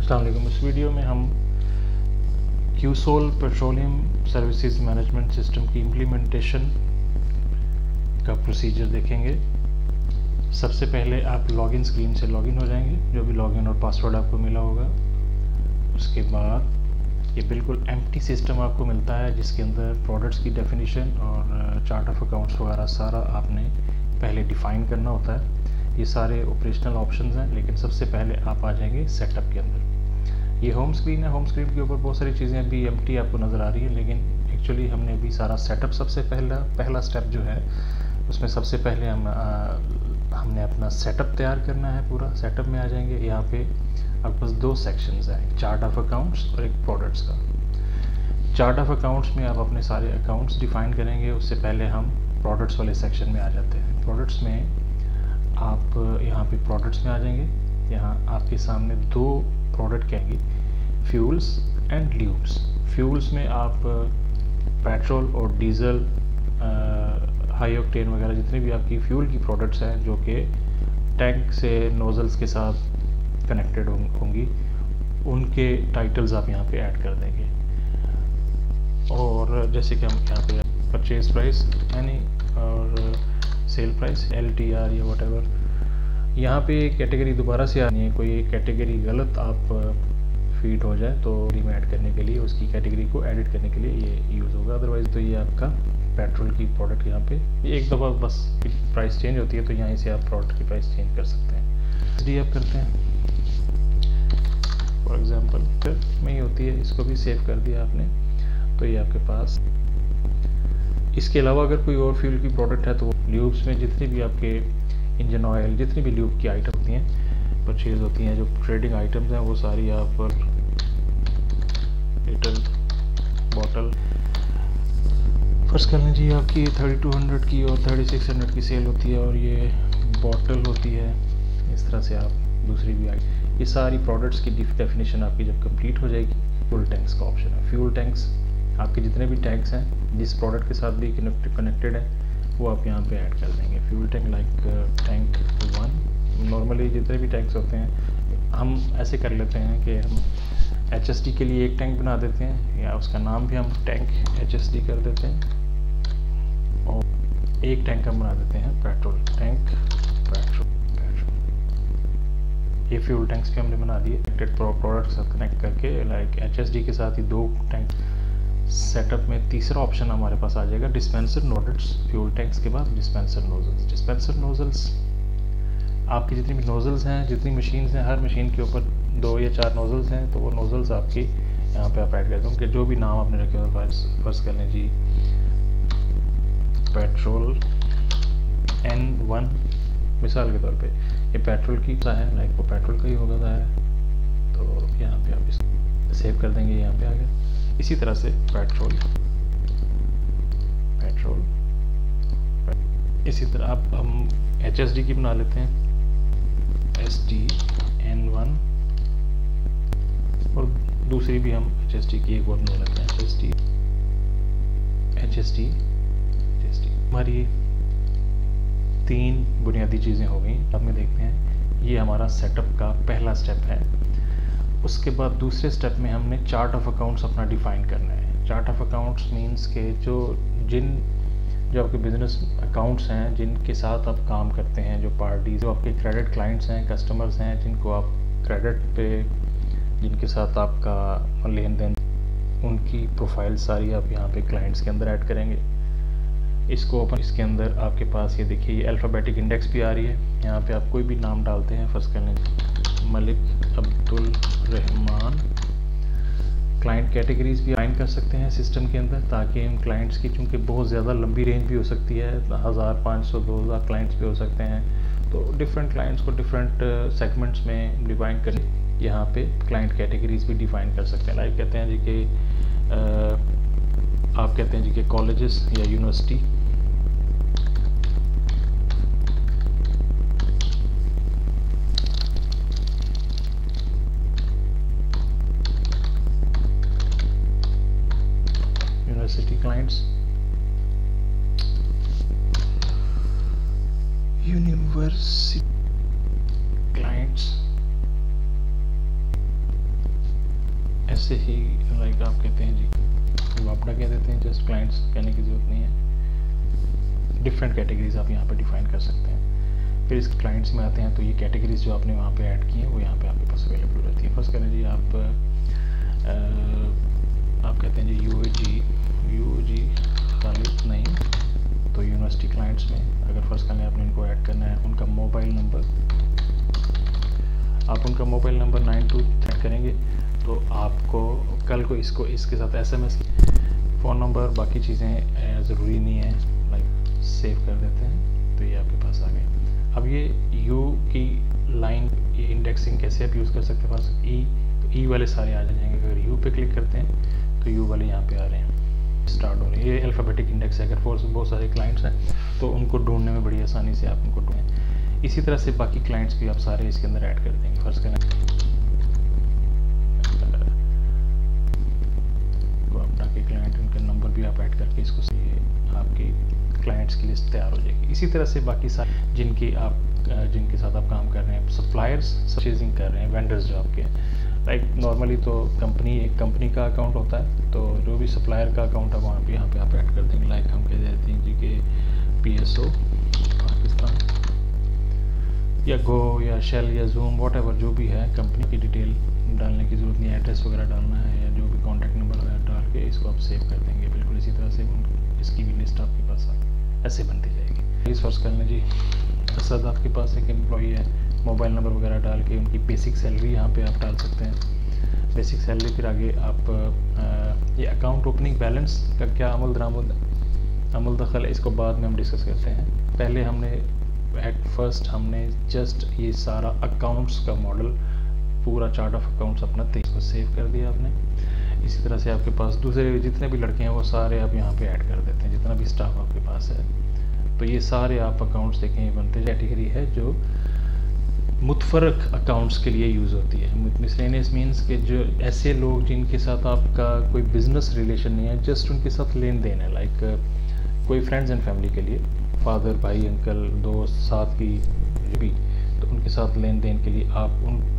अस्सलाम वालेकुम। इस वीडियो में हम क्यूसोल पेट्रोलियम सर्विसेज मैनेजमेंट सिस्टम की इम्प्लीमेंटेशन का प्रोसीजर देखेंगे। सबसे पहले आप लॉगिन स्क्रीन से लॉगिन हो जाएंगे, जो भी लॉगिन और पासवर्ड आपको मिला होगा। उसके बाद ये बिल्कुल एम्प्टी सिस्टम आपको मिलता है, जिसके अंदर प्रोडक्ट्स की डेफिनेशन और चार्ट ऑफ अकाउंट्स वगैरह सारा आपने पहले डिफ़ाइन करना होता है। ये सारे ऑपरेशनल ऑप्शंस हैं, लेकिन सबसे पहले आप आ जाएंगे सेटअप के अंदर। ये होम स्क्रीन है। होम स्क्रीन के ऊपर बहुत सारी चीज़ें अभी एम्प्टी आपको नज़र आ रही हैं, लेकिन एक्चुअली हमने अभी सारा सेटअप सबसे पहला स्टेप जो है उसमें सबसे पहले हमने अपना सेटअप तैयार करना है। पूरा सेटअप में आ जाएंगे। यहाँ पे आपके पास दो सेक्शंस हैं, चार्ट ऑफ अकाउंट्स और एक प्रोडक्ट्स का। चार्ट ऑफ अकाउंट्स में आप अपने सारे अकाउंट्स डिफ़ाइन करेंगे। उससे पहले हम प्रोडक्ट्स वाले सेक्शन में आ जाते हैं। प्रोडक्ट्स में आप यहाँ पे प्रोडक्ट्स में आ जाएंगे। यहाँ आपके सामने दो प्रोडक्ट कहेंगे, फ्यूल्स एंड ल्यूब्स। फ्यूल्स में आप पेट्रोल और डीजल, हाई ऑक्टेन वगैरह जितने भी आपकी फ्यूल की प्रोडक्ट्स हैं जो कि टैंक से नोज़ल्स के साथ कनेक्टेड होंगी, उनके टाइटल्स आप यहाँ पे ऐड कर देंगे। और जैसे कि हम यहाँ पे परचेज प्राइस यानी और सेल प्राइस LTR या व्हाटएवर, यहाँ पे कैटेगरी दोबारा से आनी है। कोई कैटेगरी गलत आप फीड हो जाए तो में ऐड करने के लिए, उसकी कैटेगरी को एडिट करने के लिए ये यूज़ होगा। अदरवाइज़ तो ये आपका पेट्रोल की प्रोडक्ट यहाँ पे एक दफ़ा बस प्राइस चेंज होती है, तो यहाँ से आप प्रोडक्ट की प्राइस चेंज कर सकते हैं। SD आप करते हैं फॉर एग्जांपल में ही होती है, इसको भी सेव कर दिया आपने, तो ये आपके पास। इसके अलावा अगर कोई और फ्यूल की प्रोडक्ट है तो ल्यूब्स में जितनी भी आपके इंजन ऑयल, जितनी भी ल्यूब की आइटम होती हैं, परचेज होती हैं, जो ट्रेडिंग आइटम्स हैं, वो सारी आप लीटर बॉटल फर्स्ट कर लीजिए। आपकी 3200 की और 3600 की सेल होती है, और ये बॉटल होती है। इस तरह से आप दूसरी भी ये सारी प्रोडक्ट्स की डेफिनेशन आपकी जब कंप्लीट हो जाएगी, फ्यूल टैंक्स का ऑप्शन है। फ्यूल टैंक्स आपके जितने भी टैंक्स हैं जिस प्रोडक्ट के साथ भी कनेक्टेड है, वो आप यहाँ पे ऐड कर देंगे। Fuel tank like tank 1। Normally जितने भी टैंक्स होते हैं हम ऐसे कर लेते हैं कि हम HSD के लिए एक टैंक बना देते हैं, या उसका नाम भी हम टैंक HSD कर देते हैं, और एक टैंक हम बना देते हैं पेट्रोल टैंक पेट्रोल। ये फ्यूल टैंक्स भी हमने बना दिए कनेक्टेड प्रोडक्ट से कनेक्ट करके। लाइक HSD के साथ ही दो टैंक सेटअप में। तीसरा ऑप्शन हमारे पास आ जाएगा डिस्पेंसर नोजल्स। फ्यूल टैंक्स के बाद डिस्पेंसर नोजल्स। डिस्पेंसर नोजल्स आपकी जितनी भी नोजल्स हैं, जितनी मशीन्स हैं, हर मशीन के ऊपर 2 या 4 नोजल्स हैं, तो वो नोजल्स आपकी यहाँ पे आप ऐड करते हैं। जो भी नाम आपने रखे हो, फर्स्ट कर लें जी पेट्रोल N1 मिसाल के तौर पे। ये पेट्रोल की सा है, लाइक वो पेट्रोल का ही होगा है, तो यहाँ पे आप इसको सेव कर देंगे। यहाँ पे आ गया। इसी तरह से पेट्रोल, इसी तरह आप हम HSD की बना लेते हैं, SD N1, और दूसरी भी हम HSD की एक और बना लेते हैं, HSD। हमारी 3 बुनियादी चीज़ें हो गई। अब में देखते हैं, ये हमारा सेटअप का पहला स्टेप है। उसके बाद दूसरे स्टेप में हमने चार्ट ऑफ अकाउंट्स अपना डिफ़ाइन करना है। चार्ट ऑफ अकाउंट्स मींस के जो आपके बिजनेस अकाउंट्स हैं, जिनके साथ आप काम करते हैं, जो पार्टीज, जो आपके क्रेडिट क्लाइंट्स हैं, कस्टमर्स हैं, जिनको आप क्रेडिट पे, जिनके साथ आपका लेन देन, उनकी प्रोफाइल सारी आप यहाँ पे क्लाइंट्स के अंदर ऐड करेंगे। इसको ओपन, इसके अंदर आपके पास ये देखिए, ये अल्फ़ाबेटिक इंडेक्स भी आ रही है। यहाँ पे आप कोई भी नाम डालते हैं, फर्स्ट कर लें मलिक अब्दुल रहमान। क्लाइंट कैटेगरीज भी फाइन कर सकते हैं सिस्टम के अंदर, ताकि इन क्लाइंट्स की, चूँकि बहुत ज़्यादा लंबी रेंज भी हो सकती है, 1000, 500, 2000 क्लाइंट्स भी हो सकते हैं, तो डिफरेंट क्लाइंट्स को डिफरेंट सेगमेंट्स में डिफाइन कर यहाँ पे क्लाइंट कैटेगरीज भी डिफाइन कर सकते हैं। लाइक कहते हैं जी कि आप कहते हैं जी कि कॉलेजेस या यूनिवर्सिटी, clients, university clients, ऐसे ही लाइक आप कहते हैं जी वापडा कह देते हैं, जस्ट क्लाइंट्स कहने की ज़रूरत नहीं है। डिफरेंट कैटेगरीज आप यहाँ पे डिफाइन कर सकते हैं। फिर इस क्लाइंट्स में आते हैं तो ये कैटेगरीज जो आपने वहाँ पे ऐड की हैं वो यहाँ पे आपके पास अवेलेबल रहती है। फर्स्ट करें जी आप कहते हैं जी यूओजी खाली नहीं तो यूनिवर्सिटी क्लाइंट्स में अगर फर्स्ट करने आपने इनको ऐड करना है, उनका मोबाइल नंबर, आप उनका मोबाइल नंबर 92 करेंगे तो आपको कल को इसके साथ SMS फ़ोन नंबर बाकी चीज़ें ज़रूरी नहीं है, लाइक सेव कर देते हैं तो ये आपके पास आ गए। अब ये यू की लाइन ये इंडेक्सिंग कैसे आप यूज़ कर सकते हैं। पास ई तो ई वाले सारे आ जाएंगे, अगर यू पे क्लिक करते हैं तो यू वाले यहाँ पे आ रहे हैं, स्टार्ट हो रहे हैं। ये अल्फ़ाबेटिक इंडेक्स है, अगर बहुत सारे क्लाइंट्स हैं तो उनको ढूंढने में बड़ी आसानी से आप उनको ढूंढें। इसी तरह से बाकी क्लाइंट्स भी आप सारे इसके अंदर ऐड कर देंगे। फर्स्ट करना तो अपना के क्लाइंट उनका नंबर भी आप ऐड करके इसको आपकी क्लाइंट्स की लिस्ट तैयार हो जाएगी। इसी तरह से बाकी सारे जिनके साथ आप काम कर रहे हैं, सप्लायर्स परचेजिंग कर रहे हैं, वेंडर्स जो आपके लाइक नॉर्मली तो एक कंपनी का अकाउंट होता है, तो जो भी सप्लायर का अकाउंट है वहाँ पे यहाँ पे आप ऐड कर देंगे। लाइक हम कह देते हैं जी कि PSO पाकिस्तान या गो या शेल या जूम व्हाटएवर जो भी है, कंपनी की डिटेल डालने की ज़रूरत नहीं है, एड्रेस वगैरह डालना है या जो भी कॉन्टैक्ट नंबर वगैरह डाल के इसको आप सेव कर देंगे। बिल्कुल इसी तरह से इसकी भी लिस्ट आपके पास ऐसे बनती जाएगी। इस फर्स्ट करने जी असद आपके पास एक एम्प्लॉई है, मोबाइल नंबर वगैरह डाल के उनकी बेसिक सैलरी यहाँ पे आप डाल सकते हैं। बेसिक सैलरी फिर आगे आप ये अकाउंट ओपनिंग बैलेंस का क्या अमल दखल है, इसको बाद में हम डिस्कस करते हैं। पहले हमने एट फर्स्ट जस्ट ये सारा अकाउंट्स का मॉडल पूरा चार्ट ऑफ अकाउंट्स अपना इसको सेव कर दिया आपने। इसी तरह से आपके पास दूसरे जितने भी लड़के हैं वो सारे आप यहाँ पे ऐड कर देते हैं, जितना भी स्टाफ आपके पास है। तो ये सारे आप अकाउंट्स देखें ये बनते कैटेगरी है जो मुतफरक अकाउंट्स के लिए यूज़ होती है। मिसलेनियस मीन्स के जो ऐसे लोग जिनके साथ आपका कोई बिजनेस रिलेशन नहीं है, जस्ट उनके साथ लेन देन है, लाइक कोई फ्रेंड्स एंड फैमिली के लिए, फादर, भाई, अंकल, दोस्त, साथ की भी, तो उनके साथ लेन देन के लिए आप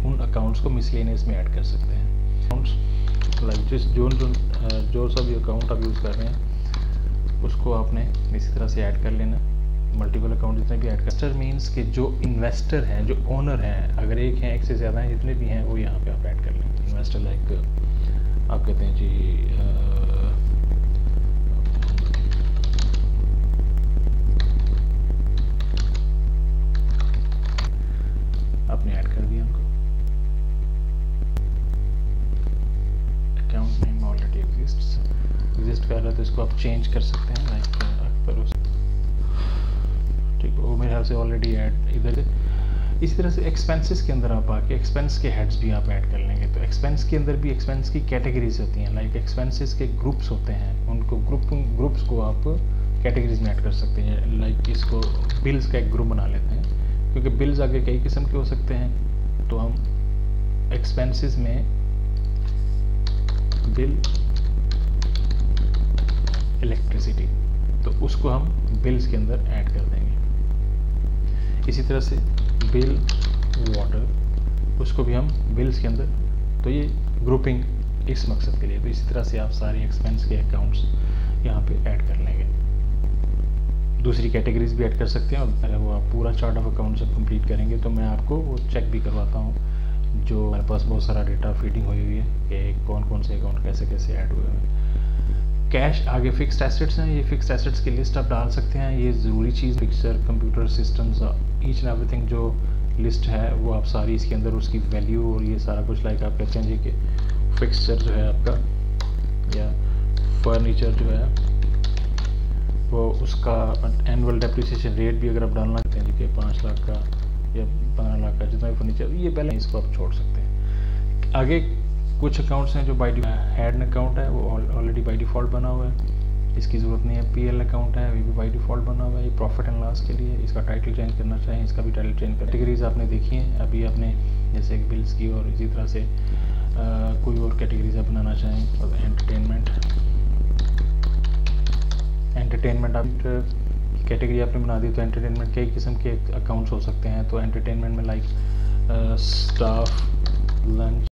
उन अकाउंट्स को मिसलेनियस में ऐड कर सकते हैं। अकाउंट्स लाइक जो सा भी अकाउंट आप यूज़ कर रहे हैं उसको आपने इसी तरह से ऐड कर लेना। मल्टीपल अकाउंट जितने भी ऐड कर, इन्वेस्टर मीन्स के जो इन्वेस्टर हैं, जो ओनर हैं, अगर एक हैं एक से ज़्यादा हैं, जितने भी हैं वो यहाँ पे आप ऐड कर लें। इन्वेस्टर लाइक आप कहते हैं जी आपने ऐड कर दिया उनको। अकाउंट नेम ऑलरेडी एग्जिस्ट कर रहा है तो इसको आप चेंज कर सकते हैं, लाइक अक्बर ठीक है, वो मेरे ख्याल से ऑलरेडी ऐड इधर। इसी तरह से एक्सपेंसेस के अंदर आप आके एक्सपेंस के हेड्स भी आप ऐड कर लेंगे। तो एक्सपेंस के अंदर भी एक्सपेंस की कैटेगरीज होती हैं, लाइक एक्सपेंसेस के ग्रुप्स होते हैं, उनको ग्रुप्स को आप कैटेगरीज में ऐड कर सकते हैं। लाइक इसको बिल्स का एक ग्रुप बना लेते हैं, क्योंकि बिल्स आगे कई किस्म के हो सकते हैं। तो हम एक्सपेंसेस में बिल इलेक्ट्रिसिटी, तो उसको हम बिल्स के अंदर ऐड कर देंगे। इसी तरह से बिल वाटर, उसको भी हम बिल्स के अंदर, तो ये ग्रुपिंग इस मकसद के लिए। तो इसी तरह से आप सारे एक्सपेंस के अकाउंट्स यहाँ पे ऐड कर लेंगे। दूसरी कैटेगरीज भी ऐड कर सकते हैं, और अगर वो आप पूरा चार्ट ऑफ अकाउंट जब कंप्लीट करेंगे तो मैं आपको वो चेक भी करवाता हूँ, जो मेरे पास बहुत सारा डेटा फीडिंग हुई हुई है कि कौन कौन से अकाउंट कैसे कैसे ऐड हुए हैं। कैश आगे फिक्स्ड एसेट्स हैं, ये फिक्स्ड एसेट्स की लिस्ट आप डाल सकते हैं। ये ज़रूरी चीज़ fixer, computer systems, each and everything जो लिस्ट है वो आप सारी इसके अंदर उसकी वैल्यू और ये सारा कुछ, लाइक आप कहते हैं जी कि फिक्सचर जो है आपका या फर्नीचर जो है वो उसका एनुअल डेप्रिसिएशन रेट भी अगर आप डालना चाहते हैं जी कि 5 लाख का या 15 लाख का जितना भी फर्नीचर, ये पहले इसको आप छोड़ सकते हैं। आगे कुछ अकाउंट्स हैं जो बाई हेड अकाउंट है, वो ऑलरेडी बाई डिफ़ॉल्ट बना हुआ है, इसकी ज़रूरत नहीं है। PL अकाउंट है, ये भी बाई डिफ़ॉल्ट बना हुआ है, ये प्रॉफिट एंड लॉस के लिए। इसका टाइटल चेंज करना चाहें, इसका भी टाइटल चेंज कर। कैटेगरीज आपने देखी हैं अभी आपने, जैसे बिल्स की, और इसी तरह से कोई और कैटेगरीज आप बनाना चाहें। और एंटरटेनमेंट आप कैटेगरी आपने बना दी, तो एंटरटेनमेंट कई किस्म के अकाउंट्स हो सकते हैं। तो एंटरटेनमेंट में लाइक स्टाफ, लंच,